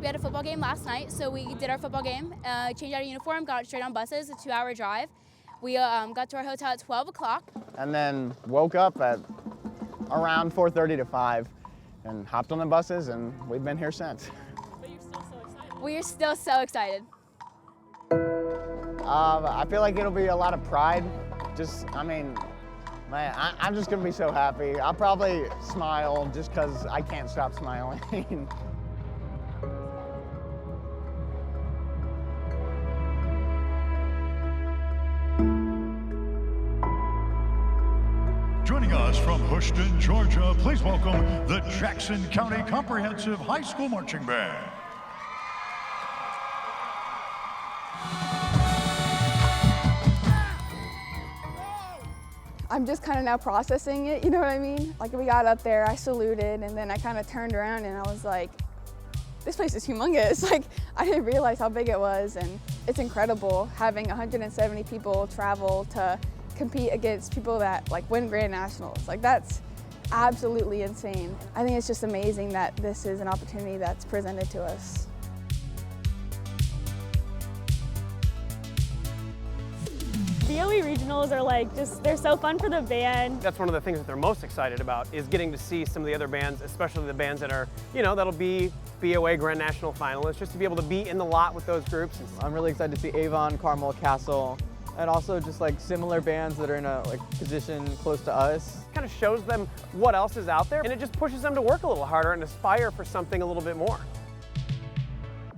We had a football game last night, so we did our football game, changed out of uniform, got straight on buses, a 2-hour drive. We got to our hotel at 12 o'clock. And then woke up at around 4:30 to 5 and hopped on the buses, and we've been here since. But you're still so excited. We are still so excited. I feel like it'll be a lot of pride. I'm just gonna be so happy. I'll probably smile just because I can't stop smiling. Joining us from Houston, Georgia, please welcome the Jackson County Comprehensive High School Marching Band. I'm just kind of now processing it, you know what I mean? Like we got up there, I saluted, and then I kind of turned around and I was like, this place is humongous. Like I didn't realize how big it was, and it's incredible having 170 people travel to compete against people that like win Grand Nationals. Like that's absolutely insane. I think it's just amazing that this is an opportunity that's presented to us. BOE regionals are like they're so fun for the band. That's one of the things that they're most excited about, is getting to see some of the other bands, especially the bands that are, that'll be BOA Grand National finalists, just to be able to be in the lot with those groups. I'm really excited to see Avon, Carmel, Castle, and also just like similar bands that are in a position close to us. Kind of shows them what else is out there, and it just pushes them to work a little harder and aspire for something a little bit more.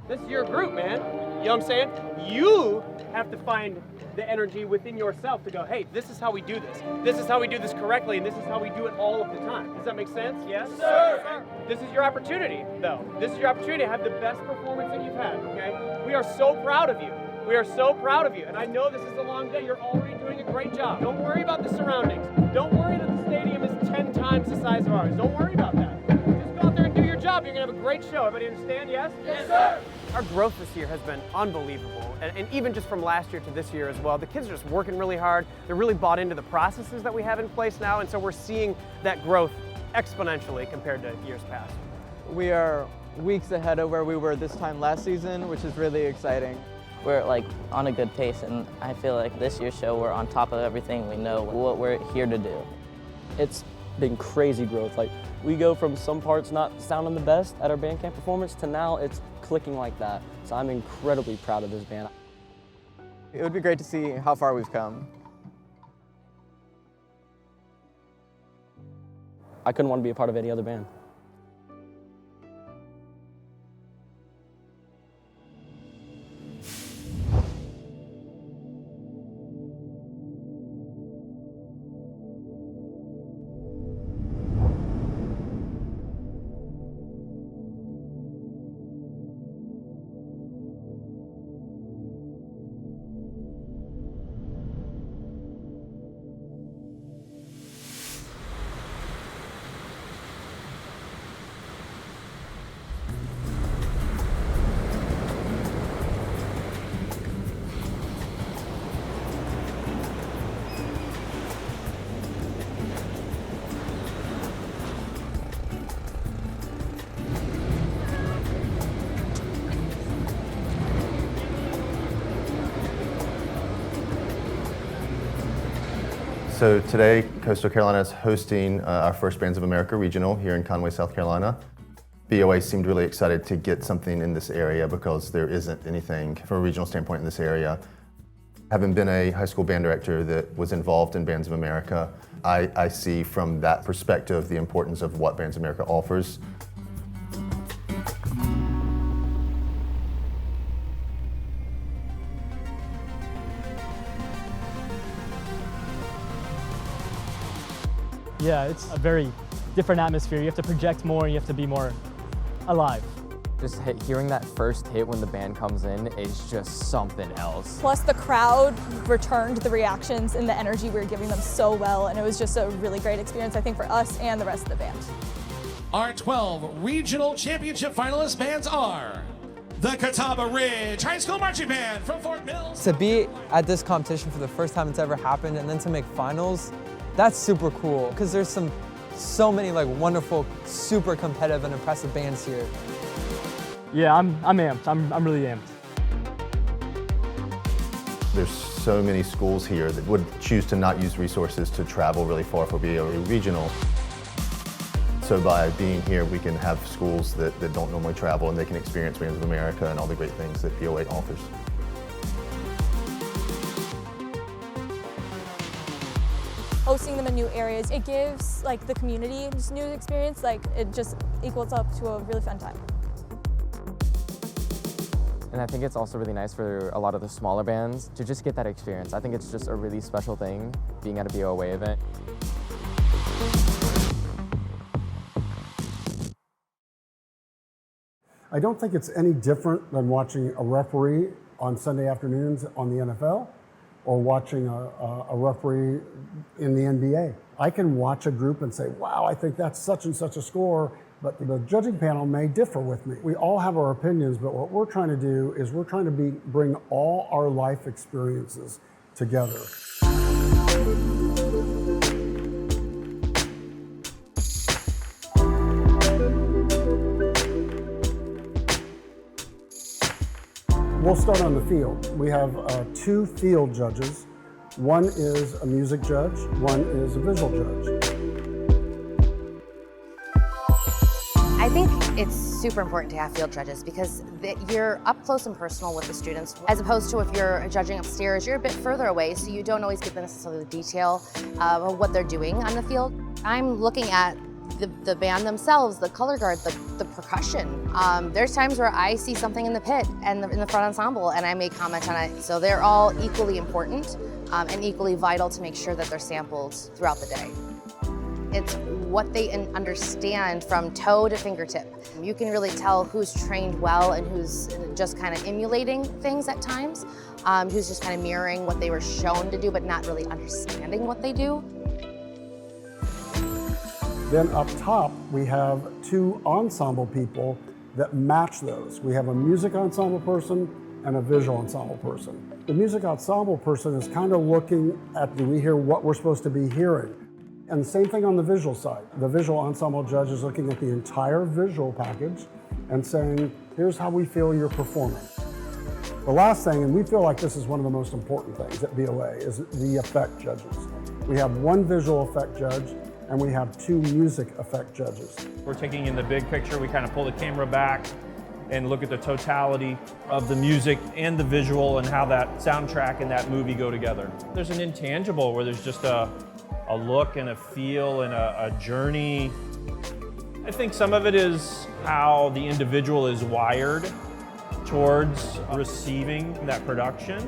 This is your group, man. You know what I'm saying? You have to find the energy within yourself to go, hey, this is how we do this. This is how we do this correctly, and this is how we do it all of the time. Does that make sense? Yes? Sir. This is your opportunity, though. This is your opportunity to have the best performance that you've had, okay? We are so proud of you. We are so proud of you, and I know this is a long day. You're already doing a great job. Don't worry about the surroundings. Don't worry that the stadium is 10 times the size of ours. Don't worry about that. Just go out there and do your job. You're gonna have a great show. Everybody understand, yes? Yes, sir. Our growth this year has been unbelievable, and even just from last year to this year as well. The kids are just working really hard. They're really bought into the processes that we have in place now, and so we're seeing that growth exponentially compared to years past. We are weeks ahead of where we were this time last season, which is really exciting. We're on a good pace, and I feel like this year's show we're on top of everything. We know what we're here to do. It's been crazy growth. We go from some parts not sounding the best at our band camp performance to now it's clicking like that. So I'm incredibly proud of this band. It would be great to see how far we've come. I couldn't want to be a part of any other band. So today, Coastal Carolina is hosting our first Bands of America Regional here in Conway, South Carolina. BOA seemed really excited to get something in this area because there isn't anything from a regional standpoint in this area. Having been a high school band director that was involved in Bands of America, I see from that perspective the importance of what Bands of America offers. Yeah, it's a very different atmosphere. You have to project more, and you have to be more alive. Just hearing that first hit when the band comes in is just something else. Plus the crowd returned the reactions and the energy we were giving them so well, and it was just a really great experience, I think, for us and the rest of the band. Our 12 regional championship finalist bands are the Catawba Ridge High School Marching Band from Fort Mill. To be at this competition for the first time it's ever happened, and then to make finals, that's super cool, because there's so many wonderful, super competitive and impressive bands here. Yeah, I'm amped. I'm really amped. There's so many schools here that would choose to not use resources to travel really far for BOA Regional. So by being here, we can have schools that don't normally travel and they can experience Bands of America and all the great things that BOA offers. Hosting them in new areas, it gives like the community just new experience. Like it just equals up to a really fun time. And I think it's also really nice for a lot of the smaller bands to just get that experience. I think it's just a really special thing being at a BOA event. I don't think it's any different than watching a referee on Sunday afternoons on the NFL or watching a referee in the NBA. I can watch a group and say, wow, I think that's such and such a score, but the judging panel may differ with me. We all have our opinions, but what we're trying to do is we're trying to bring all our life experiences together. We'll start on the field. We have 2 field judges. One is a music judge, one is a visual judge. I think it's super important to have field judges because you're up close and personal with the students, as opposed to if you're judging upstairs, you're a bit further away, so you don't always get necessarily the detail of what they're doing on the field. I'm looking at the band themselves, the color guard, the percussion. There's times where I see something in the pit and in the front ensemble and I make comment on it. So they're all equally important and equally vital to make sure that they're sampled throughout the day. It's what they understand from toe to fingertip. You can really tell who's trained well and who's just kind of emulating things at times, who's just kind of mirroring what they were shown to do but not really understanding what they do. Then up top, we have 2 ensemble people that match those. We have a music ensemble person and a visual ensemble person. The music ensemble person is kind of looking at, do we hear what we're supposed to be hearing? And the same thing on the visual side. The visual ensemble judge is looking at the entire visual package and saying, here's how we feel you're performing. The last thing, and we feel like this is one of the most important things at BOA, is the effect judges. We have 1 visual effect judge and we have 2 music effect judges. We're taking in the big picture. We kind of pull the camera back and look at the totality of the music and the visual and how that soundtrack and that movie go together. There's an intangible where there's just a look and a feel and a journey. I think some of it is how the individual is wired towards receiving that production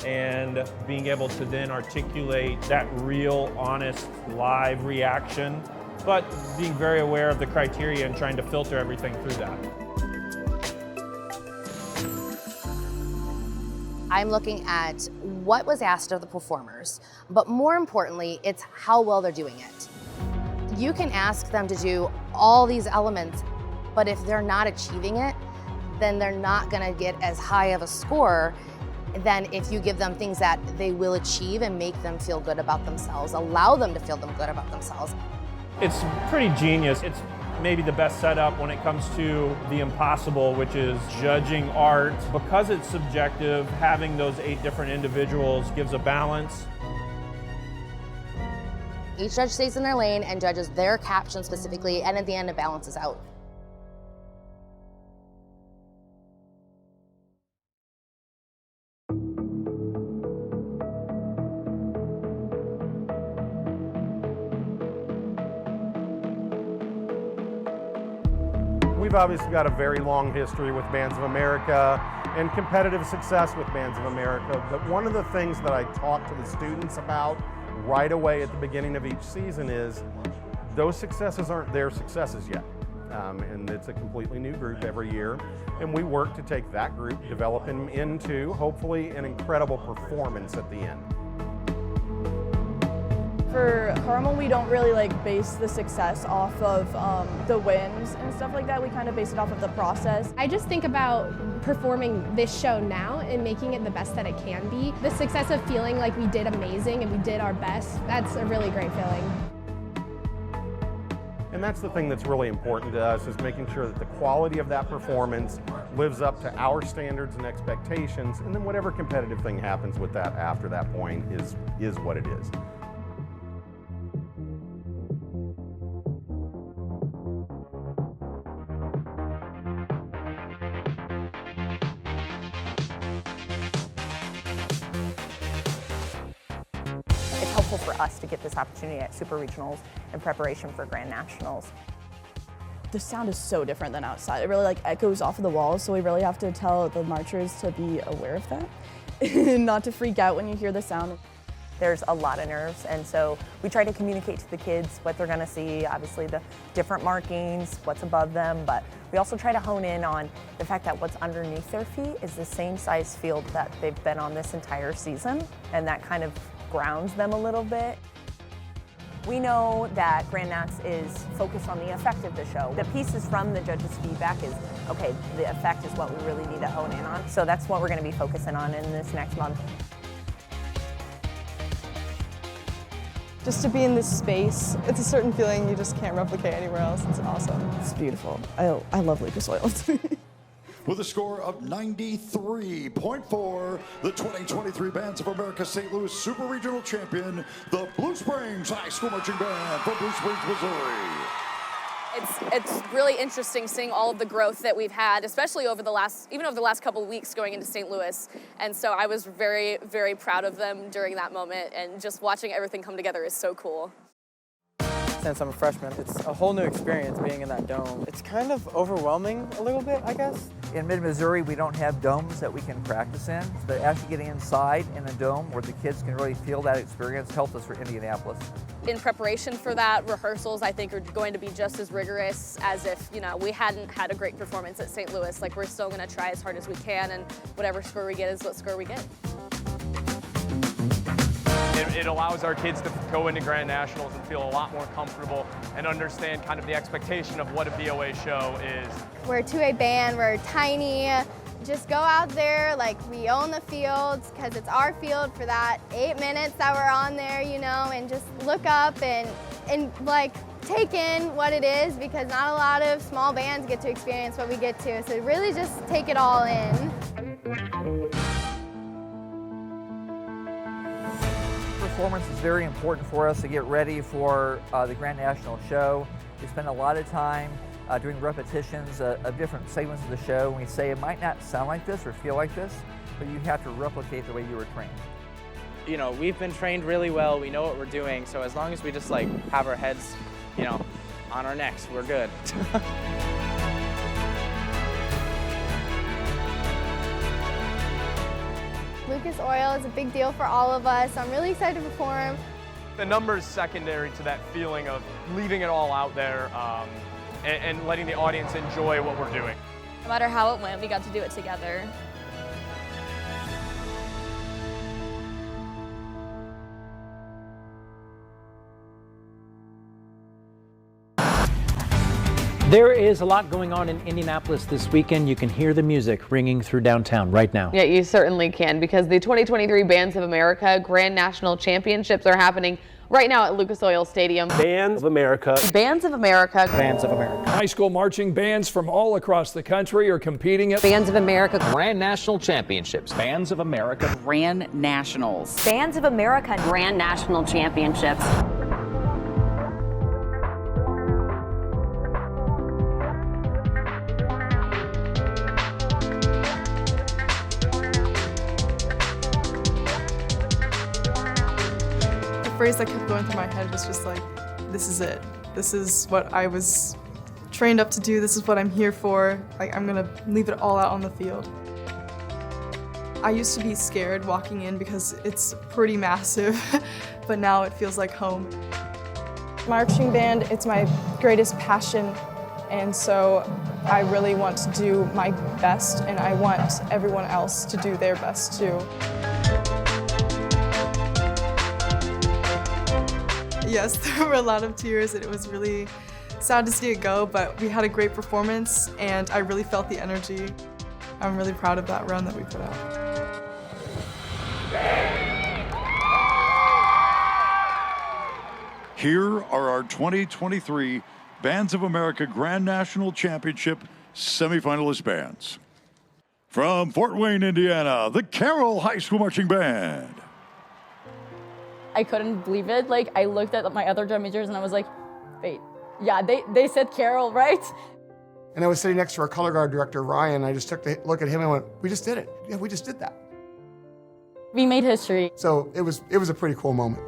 and being able to then articulate that real, honest, live reaction, but being very aware of the criteria and trying to filter everything through that. I'm looking at what was asked of the performers, but more importantly, it's how well they're doing it. You can ask them to do all these elements, but if they're not achieving it, then they're not gonna get as high of a score than if you give them things that they will achieve and make them feel good about themselves, allow them to feel good about themselves. It's pretty genius. It's maybe the best setup when it comes to the impossible, which is judging art. Because it's subjective, having those 8 different individuals gives a balance. Each judge stays in their lane and judges their caption specifically, and at the end it balances out. We've obviously got a very long history with Bands of America and competitive success with Bands of America, but one of the things that I talk to the students about right away at the beginning of each season is those successes aren't their successes yet. And it's a completely new group every year, and we work to take that group, develop them into hopefully an incredible performance at the end. For Carmel, we don't really base the success off of the wins and stuff like that. We kind of base it off of the process. I just think about performing this show now and making it the best that it can be. The success of feeling like we did amazing and we did our best, that's a really great feeling. And that's the thing that's really important to us, is making sure that the quality of that performance lives up to our standards and expectations, and then whatever competitive thing happens with that after that point is what it is. It's helpful for us to get this opportunity at Super Regionals in preparation for Grand Nationals. The sound is so different than outside. It really like echoes off of the walls, so we really have to tell the marchers to be aware of that and not to freak out when you hear the sound. There's a lot of nerves, and so we try to communicate to the kids what they're going to see, obviously the different markings, what's above them, but we also try to hone in on the fact that what's underneath their feet is the same size field that they've been on this entire season, and that kind of grounds them a little bit. We know that Grand Nats is focused on the effect of the show. The pieces from the judges' feedback is, okay, the effect is what we really need to hone in on. So that's what we're going to be focusing on in this next month. Just to be in this space, it's a certain feeling you just can't replicate anywhere else. It's awesome. It's beautiful. I love Lucas Oil. With a score of 93.4, the 2023 Bands of America St. Louis Super Regional Champion, the Blue Springs High School Marching Band from Blue Springs, Missouri. It's really interesting seeing all of the growth that we've had, especially even over the last couple of weeks going into St. Louis. And so I was very, very proud of them during that moment, and just watching everything come together is so cool. Since I'm a freshman, it's a whole new experience being in that dome. It's kind of overwhelming a little bit, I guess. In mid-Missouri, we don't have domes that we can practice in, but actually getting inside in a dome where the kids can really feel that experience helped us for Indianapolis. In preparation for that, rehearsals I think are going to be just as rigorous as if, we hadn't had a great performance at St. Louis. Like, we're still going to try as hard as we can, and whatever score we get is what score we get. It allows our kids to go into Grand Nationals and feel a lot more comfortable and understand kind of the expectation of what a BOA show is. We're a 2A band, we're tiny. Just go out there, like, we own the fields because it's our field for that 8 minutes that we're on there, and just look up and like take in what it is, because not a lot of small bands get to experience what we get to. So really just take it all in. Performance is very important for us to get ready for the Grand National show. We spend a lot of time doing repetitions of different segments of the show, and we say it might not sound like this or feel like this, but you have to replicate the way you were trained. We've been trained really well. We know what we're doing, so as long as we just have our heads, on our necks, we're good. Lucas Oil is a big deal for all of us. I'm really excited to perform. The number is secondary to that feeling of leaving it all out there and letting the audience enjoy what we're doing. No matter how it went, we got to do it together. There is a lot going on in Indianapolis this weekend. You can hear the music ringing through downtown right now. Yeah, you certainly can, because the 2023 Bands of America Grand National Championships are happening right now at Lucas Oil Stadium. Bands of America. Bands of America. Bands of America. High school marching bands from all across the country are competing at Bands of America Grand National Championships. Bands of America Grand Nationals. Bands of America Grand National Championships. The phrase that kept going through my head was just like, this is it. This is what I was trained up to do. This is what I'm here for. Like, I'm gonna leave it all out on the field. I used to be scared walking in because it's pretty massive, but now it feels like home. Marching band, it's my greatest passion, and so I really want to do my best, and I want everyone else to do their best too. Yes, there were a lot of tears, and it was really sad to see it go, but we had a great performance, and I really felt the energy. I'm really proud of that run that we put out. Here are our 2023 Bands of America Grand National Championship semifinalist bands. From Fort Wayne, Indiana, the Carroll High School Marching Band. I couldn't believe it. Like, I looked at my other drum majors and I was like, wait, yeah, they said Carroll, right? And I was sitting next to our color guard director, Ryan. I just took a look at him and went, we just did it. Yeah, we just did that. We made history. So it was a pretty cool moment.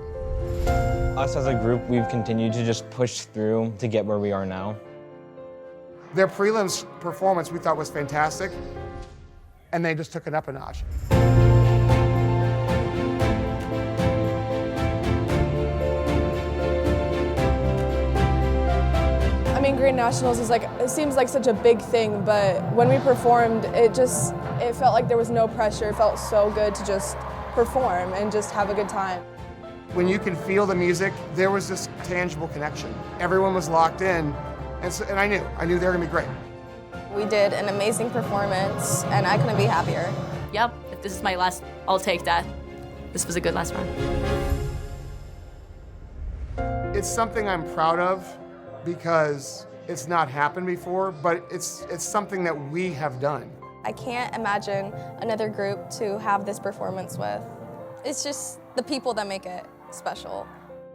Us as a group, we've continued to just push through to get where we are now. Their prelims performance we thought was fantastic, and they just took it up a notch. I mean, Grand Nationals is it seems like such a big thing, but when we performed, it felt like there was no pressure. It felt so good to just perform and just have a good time. When you can feel the music, there was this tangible connection. Everyone was locked in, and I knew they were gonna be great. We did an amazing performance, and I couldn't be happier. Yep, if this is my last, I'll take that. This was a good last run. It's something I'm proud of because it's not happened before, but it's something that we have done. I can't imagine another group to have this performance with. It's just the people that make it special.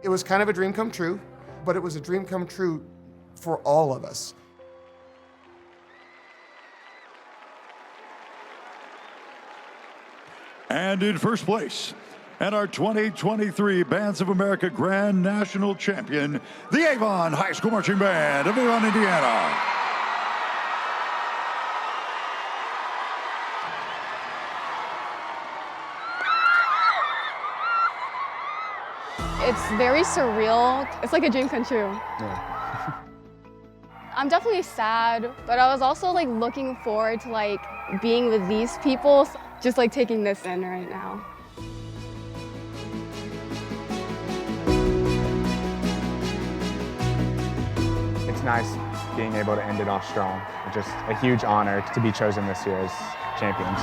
It was kind of a dream come true, but it was a dream come true for all of us. And in first place, and our 2023 Bands of America Grand National Champion, the Avon High School Marching Band of Avon, Indiana. It's very surreal. It's like a dream come true. Yeah. I'm definitely sad, but I was also looking forward to being with these people, just taking this in right now. It's nice being able to end it off strong. It's just a huge honor to be chosen this year as champions.